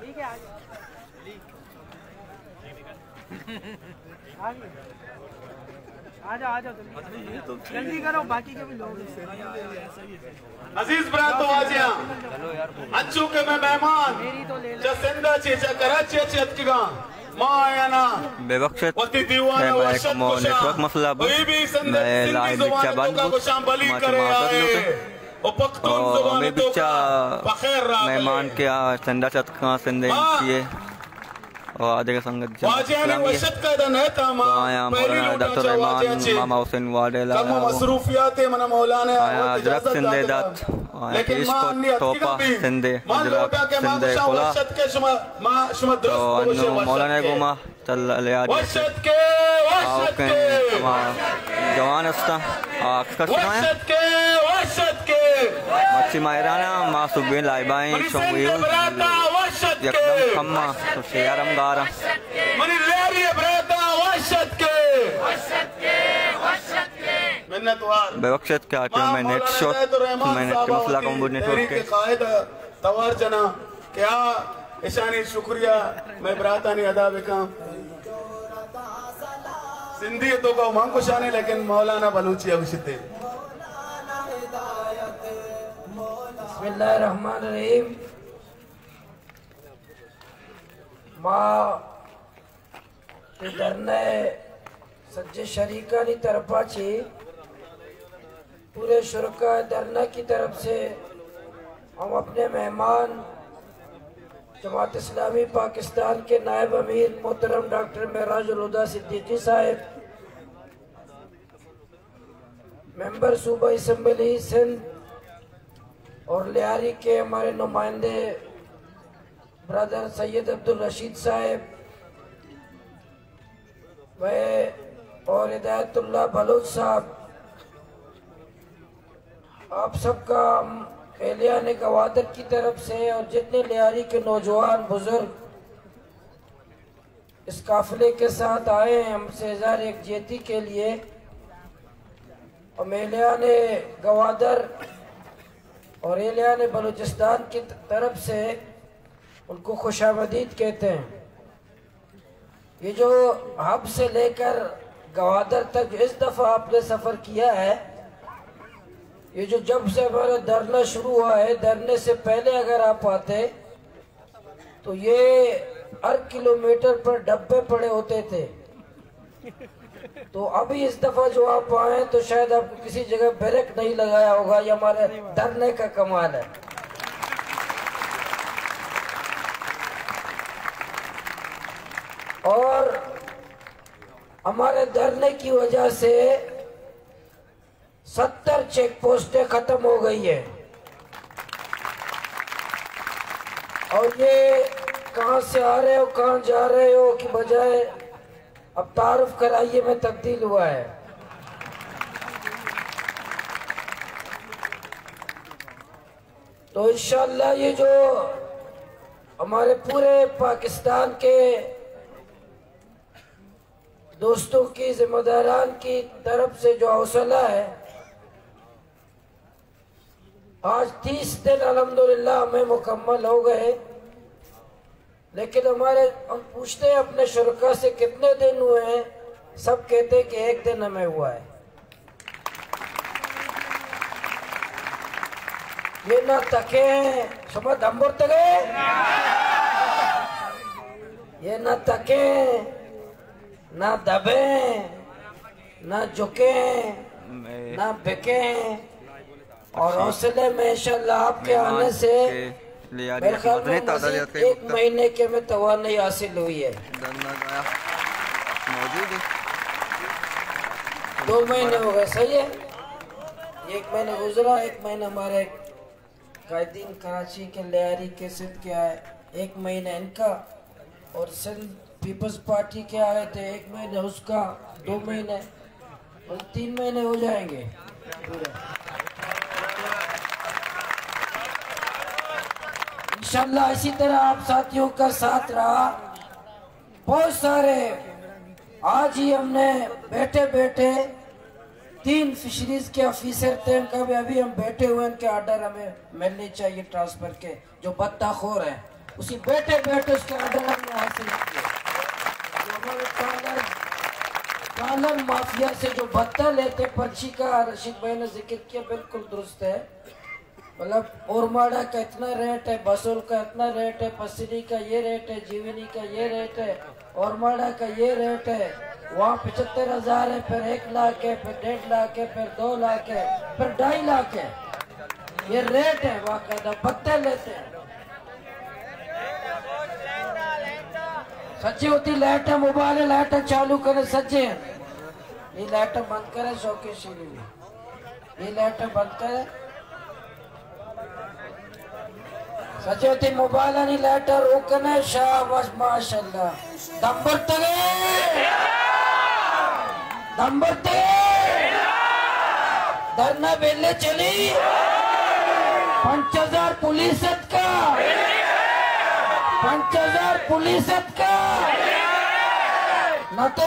ठीक है आ जाओ जल्दी करो, बाकी के भी लोग। अजीज ब्रात तो आज अच्छू के मैं मेहमान जसिंदा चीचा कराची अचकिगा मायाना बेवक्त है मैं नेटवर्क मसला मैं लाइव बिचा बंद और मैं बिचा मेहमान के चंदा चतका संदे किए और आधे का संगत आया मौलाना डॉक्टर रहमान मामा हुसैन वाडेला आया जरक सिंधे दात इसको तोपा सिंधे जरक सिंधे कोला तो अन्नो मौलाना गुमा चल ले आज ओके जवान अस्ता आखिर का मच्छी मायराना मासूबे लाइबाई शोंगुयु एकदम कम्मा तो शेरम गारा मनी लेरी ब्रेता वशत के मिन्नतवार बेवक्त के आते मैं नेट शॉट मैं नेट मसला कंबू नेटवर्क के कायद तवार जना क्या ईशानी शुक्रिया मैं ब्रातानी अदा बेकाम सिंधी तो का मांगो शाने लेकिन मौलाना बलूची अभिषिते बिस्मिल्लाहिर्रहमानिर्रहीम माँ डरने सज्जे शरीका की तरफा छी पूरे शुरका डरना की तरफ से हम अपने मेहमान जमात इस्लामी पाकिस्तान के नायब अमीर मोहतरम डॉक्टर महराजुल हुदा सिद्दीकी साहब, मेंबर सूबा असम्बली सिंध और लियारी के हमारे नुमाइंदे ब्रदर सैयद अब्दुल रशीद साहब और हिदायतुल्लाह बलोच साहब, आप सबका एलिया ने गवादर की तरफ से और जितने लियारी के नौजवान बुजुर्ग इस काफिले के साथ आए हैं हमसे इज़हार यकजहती के लिए, और एलिया ने गवादर और एलिया ने बलूचिस्तान की तरफ से उनको खुशामदीद कहते हैं। ये जो हब से लेकर गवादर तक इस दफ़ा आपने सफ़र किया है, ये जो जब से हमारा धरना शुरू हुआ है, धरने से पहले अगर आप आते तो ये हर किलोमीटर पर डब्बे पड़े होते थे, तो अभी इस दफ़ा जो आप आए तो शायद आपको किसी जगह बैरक नहीं लगाया होगा, ये हमारे धरने का कमाल है। और हमारे धरने की वजह से 70 चेक पोस्टें खत्म हो गई है, और ये कहां से आ रहे हो कहां जा रहे हो की बजाय अब तारुफ कराइए में तब्दील हुआ है। तो इंशाअल्लाह ये जो हमारे पूरे पाकिस्तान के दोस्तों की जिम्मेदारान की तरफ से जो हौसला है, आज 30 दिन अल्हम्दुलिल्लाह हमें मुकम्मल हो गए, लेकिन हम पूछते हैं अपने शुरका से कितने दिन हुए हैं, सब कहते हैं कि 1 दिन हमें हुआ है। ये ना तके हैं समझ दम्बुर तके, ये ना तके ना दबे ना झुके ना बिके, और हौसले में इंशाअल्लाह आपके आने से मेरे ख्याल में 1 महीने के में तवानाई हासिल हुई है। 2 महीने हो गए, सही है। 1 महीना गुजरा, 1 महीना हमारे कायदीन कराची के लियारी के सिंध के आए, 1 महीना इनका, और सिंध पीपल्स पार्टी के आए थे 1 महीना उसका, 2 महीने और 3 महीने हो जाएंगे पूरे। इंशाअल्लाह इसी तरह आप साथियों का साथ रहा। बहुत सारे आज ही हमने बैठे बैठे 3 फिशरीज के ऑफिसर थे, उनका भी अभी हम बैठे हुए, उनके ऑर्डर हमें मिलने चाहिए ट्रांसफर के, जो बत्ताखोर है उसी बैठे बैठे उसके ऑर्डर हमने हासिल किए। कालर माफिया से जो भत्ता लेते पर्ची का रशीद भाई ने जिक्र किया, बिल्कुल दुरुस्त है। मतलब ओरमाड़ा का इतना रेट है, बसोल का इतना रेट है, पसरी का ये रेट है, जीवनी का ये रेट है, ओरमाड़ा का ये रेट है। वहाँ 75,000 है, फिर 1 लाख है, फिर 1.5 लाख है, फिर 2 लाख है, फिर 2.5 लाख है। ये रेट है, बाकायदा भत्ते लेते हैं। सच्ची होती लाइट मोबाइल लाइट चालू करे, सच्चे ये लाइट बंद करे, शौकेश ये लाइट बंद करे, सच्ची होती मोबाइल नहीं लाइट रोकने। शाबाश माशाल्लाह, दंबरते धरना बेले चली 5000 पुलिस का 5000 पुलिस का न तो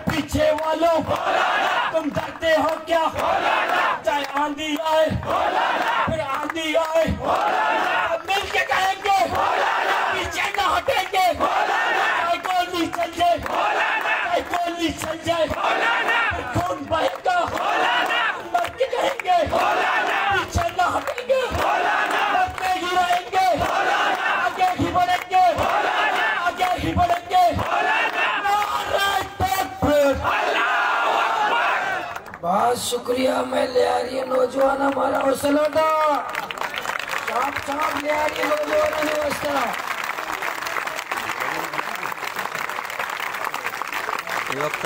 पीछे वालों तुम डरते हो क्या? चाहे आंधी आए फिर आंधी आए, मिल के कहेंगे पीछे न हटेंगे। चाहे गोली चल जाए, चाहे गोली चल जाए, खून बहेगा, मर के कहेंगे पीछे न हटेंगे, लड़ते ही रहेंगे, आगे ही बढ़ेंगे, आगे ही बढ़ेंगे। बहुत शुक्रिया। मैं ले आ रही है नौजवान हमारा हौसला था, चाप ले आ रही है नौजवान व्यवस्था। ये वक्त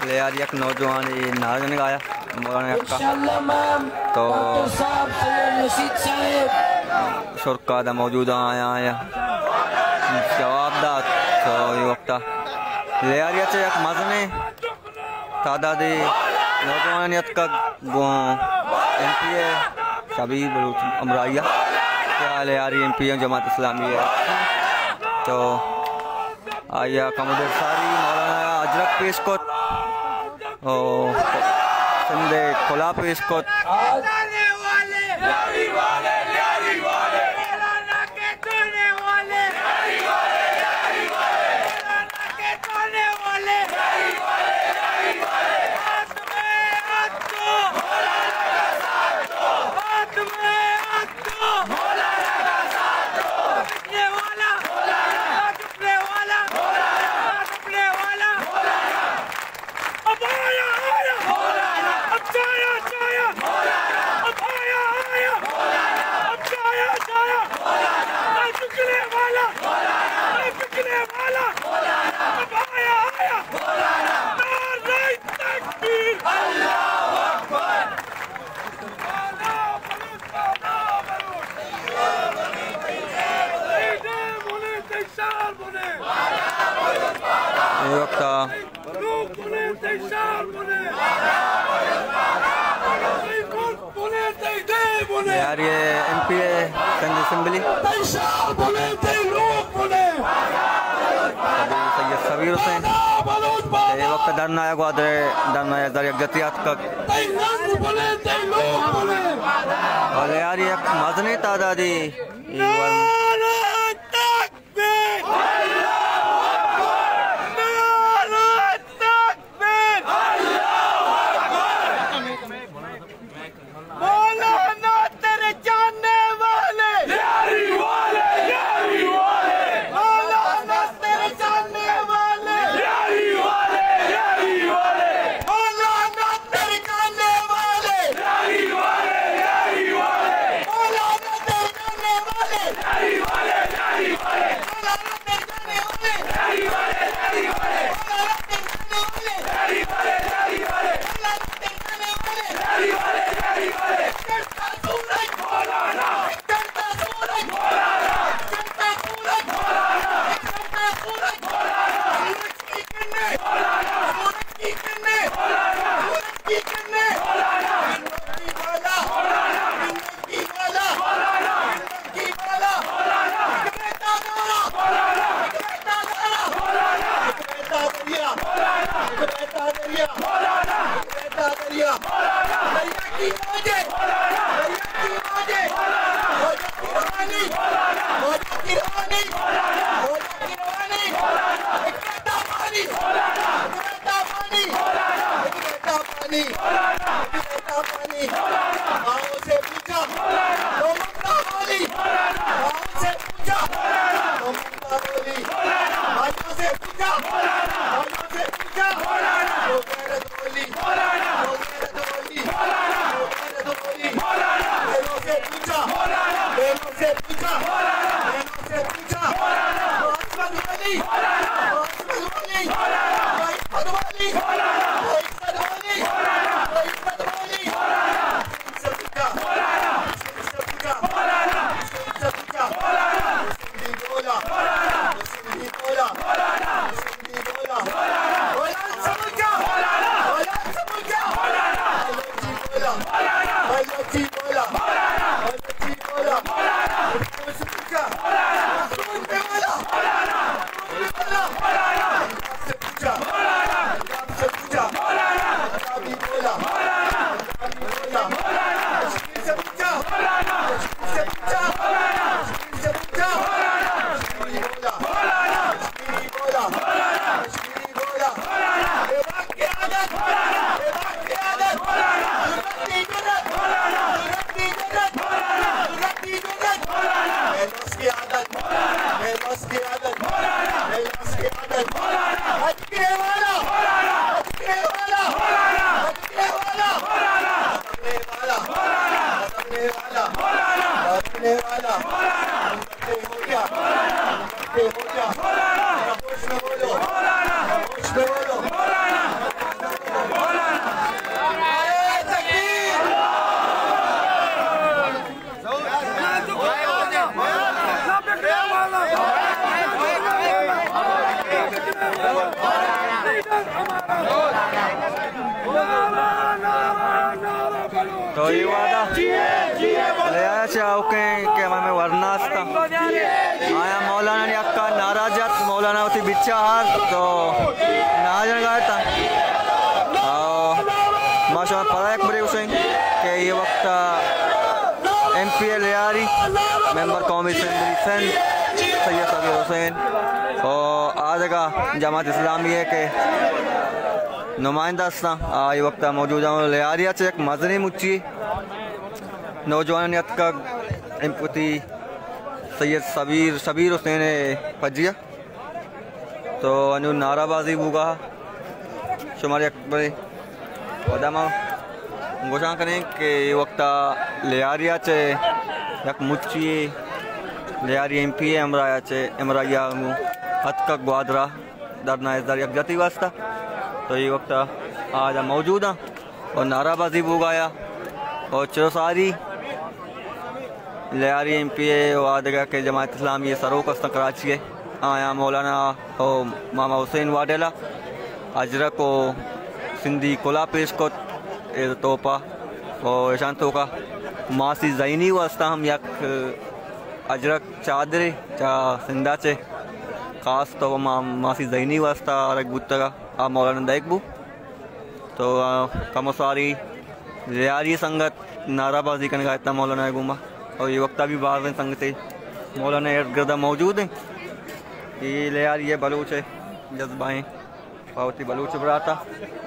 ले आ रही है नौजवान नारा ने गाया इंशाअल्लाह मैम तो डॉक्टर साहब सैयद रशीद साहब शुरका दा मौजूदा आया जवाब दा। तो ये वक्त ले आ रही है एक मजने तादादी नौजवानियत का MP शबीर बलूच अमराइया क्या ले आ रही MP जमात इस्लामी है। तो आया कमोदर सारी मौलाना अजरक पेशकोट और संदे खुला पेशकोट ये वक्त यार ये MPA सिंध असेंबली सैयद सबीर हुसैन ये वक्त धरना ग्वादर धरना यकजहतियात का और यार ये मजनी तादादी तो ये वादा ले आया चाहो के हमें वरना आया मौलाना ने अक्का नाराजत मौलाना होती बिच्छा हार तो नाजन गाया था माशा पता एक बड़े हुसैन के ये वक्त MPA लियारी मेंबर कौमी असेंबली सिंध सैयद सबीर हुसैन और आज का जमात इस्लामी है के नुमाइंदा ये वक्त मौजूद लियारिया से एक मजनी मुच्ची नौजवान का एम्पति सैयद सबीर हुसैन पजिया तो अनु नाराबाजी बुगा शुमारी अकबर वदामा घोषणा करें कि ये वक्त लियारिया से एक मुच्ची लियारी MPA अमराया से अमराया हद का ग्वादरा दरना यकजहती वास्ता तो ये वक्त आज मौजूद हाँ और नाराबाजी बुगाया और चौसारी लियारी MPA और आदगा के जमात इस्लामी सरोकस्ता कराची है आया मौलाना और मामा हुसैन वाडेला अजरक और सिंधी कोला पेश को तोपा और शांतो का मासी जैनी वास्ता हम यक अजरक चादरे चा सिंधा चे खास तो मासी जैनी वास्ता अरक बुत्तगा आ मौलाना दाइकबू तो कमसारी लियारी संगत नाराबाजी करने का इतना मौलाना गुमा और ये वक्त भी बाहर संगते मौलाना इर्द-गिर्द मौजूद हैं। ये लियारी ये बलूच है जज्बाएँ पावती बलूच बराता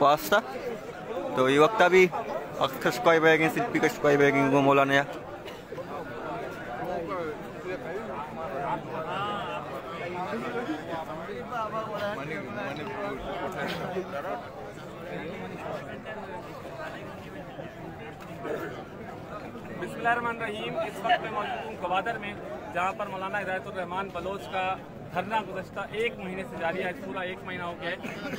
वास्ता तो ये वक्त भी अक्सर कोई बैग सिर्फ कश कोई बैग वो मौलाना या बिस्मिल्लाहिर्रहमानिर्रहीम। इस वक्त मैं मौजूद हूँ गवादर में, जहाँ पर मौलाना हिदायतुर्रहमान बलोच का धरना गुज़श्ता 1 महीने से जारी है। पूरा 1 महीना हो गया है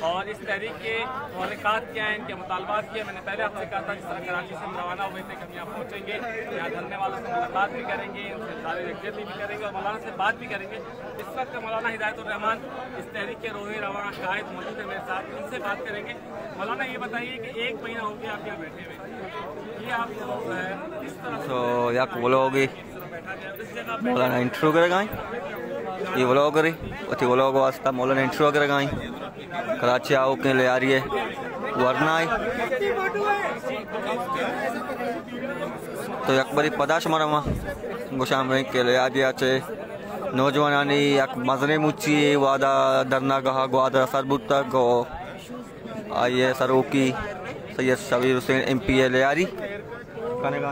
और इस तहरीक के मुहर्रिकात क्या हैं, इनके मुतालबात किए। मैंने पहले आपसे कहा था जिस तरह कराची से हम रवाना हुए थे कि हम यहाँ पहुँचेंगे, यहाँ धरने वालों से मुलाकात भी करेंगे, उनसे सारे यकजहती भी करेंगे और मौलाना से बात भी करेंगे। इस वक्त मौलाना हिदायतुर्रहमान इस तहरीक के रोहे रवा शायद मौजूद है मेरे साथ, उनसे बात करेंगे। मौलाना ये बताइए कि 1 महीना हो गया आप यहाँ बैठे हुए, ये आप इस तरह तो या व्लॉग मौलाना इंट्रो करेगा ये व्लॉग करी उठी व्लॉग वास्ता मौलाना इंट्रो करेगा कराची आओ के ले आ रही है वरना तो अकबरी पदाश मरमा गुशाम के ले आ दिया चे नौजवानी एक मजरे मुची वादा दरना गहा ग्वादर सरबुत तक आइए सरोकी सैयद शबीर हुसैन MPA ले आ रही कहने का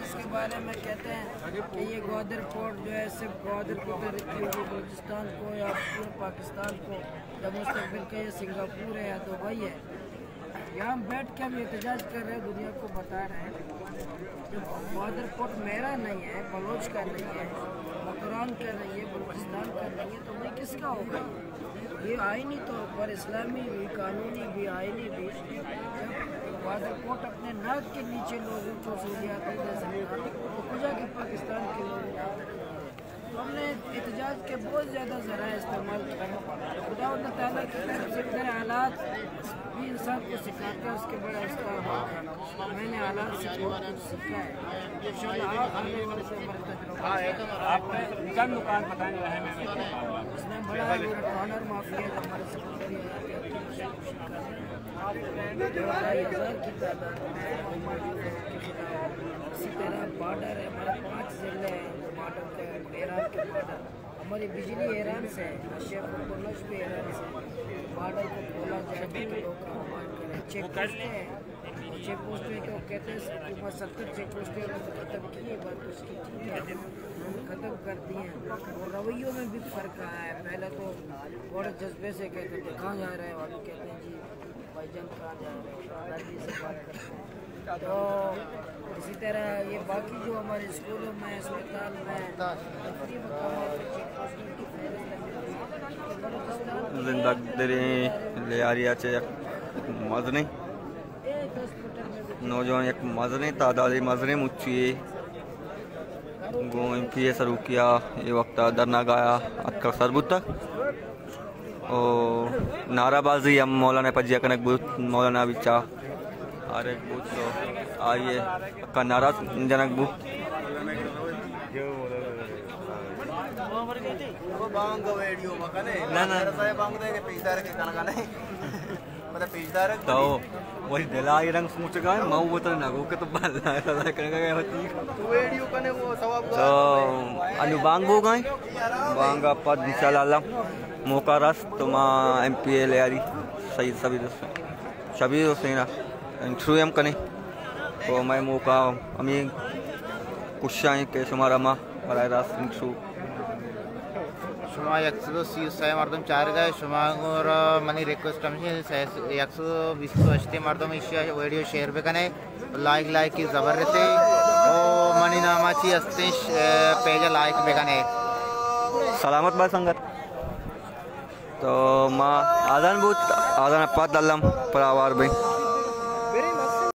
इसके बारे में कहते हैं कि ये ग्वादर पोर्ट जो है सिर्फ ग्वादर को बलूचिस्तान को या पूरे पाकिस्तान को या मुस्तकबिल का ये सिंगापुर है या दुबई है। यहाँ बैठ के हम एहतजाज कर रहे हैं, दुनिया को बता रहे हैं कि ग्वादर पोर्ट मेरा नहीं है, बलोच का नहीं है, मकरान का नहीं है, बलूचिस्तान का नहीं है, तो भाई किसका होगा? ये आईनी तौर पर इस्लामी भी, कानूनी भी, आईनी भी, ग्वादर पोर्ट अपने नाक के नीचे लोगों को सहूलियात पूजा के पाकिस्तान के लोगों को हमने एहतजाज के बहुत ज़्यादा ज़रा इस्तेमाल किया। खुदा ताला की तरफ से मेरे हालात भी इंसान को सिखाते हैं, उसके बड़ा इसका मैंने हालात से बहुत कुछ सीखा है। इंशाअल्लाह आप आने वाले से हमारे तजुर्बा आपने चंद दुकान बताएंगे इसमें बड़ा है मेरा टॉनर माफिया हमारे सेक्रेटरी की तादाद में इसी तरह बॉर्डर है, हमारे 5 ज़िले हैं बॉर्डर के, ईरान के बॉर्डर हमारी बिजली ईरान से है, शेखुरकुर्नश भी ईरान से। बॉर्डर को खोला जाए तो लोग कारोबार करें। चेक पोस्टें हैं, चेक पोस्टें को कहते हैं 70 चेक पोस्टें ख़त्म की है, बात उसकी ख़त्म कर दी हैं। और रवैयों में भी फ़र्क आया है। पहले तो बड़े जज्बे से कहते थे कहाँ जा रहे हैं, अभी कहते हैं जी भाईजान कहाँ जा रहे हैं, दादी से बात करते हैं। तो इसी तरह ये बाकी जो हमारे स्कूलों में, अस्पताल में जिंदगी ले आ रही है मजने नौजवान एक मजने तादाद मजरे मुच्ची गो MPA शुरू किया ये वक्त दरना गाया अक्कर सरबुत तक और नाराबाजी हम मौलाना पजिया कनक बुत मौलाना बिचा अरे बुत तो आइए अक्का नारा जनक बुत तो वही दिला रंग सोच का माऊ बता ना को के तो बाला है करने का होती तो अनुबांगो गए बांगा पद इंशाल्लाह मौका रस तो मां MPA ले आ रही सईद शबीर हुसैन इंटरव्यू हम कने तो मैं मौका हमें कुछ के शुमारा मां बराए रास्त इंटरव्यू शुमा 130 मर्दम 4 गए शुमा और मनी रिक्वेस्ट हमसे 120 मर्दम इस वीडियो शेयर पे कने लाइक की ज़बरदस्ती और मनी नामाची अस्तिश पेज लाइक पे कने Selamat Mbak Sanggat. तो माँ आदान बुत आदान पात दालम परावार भी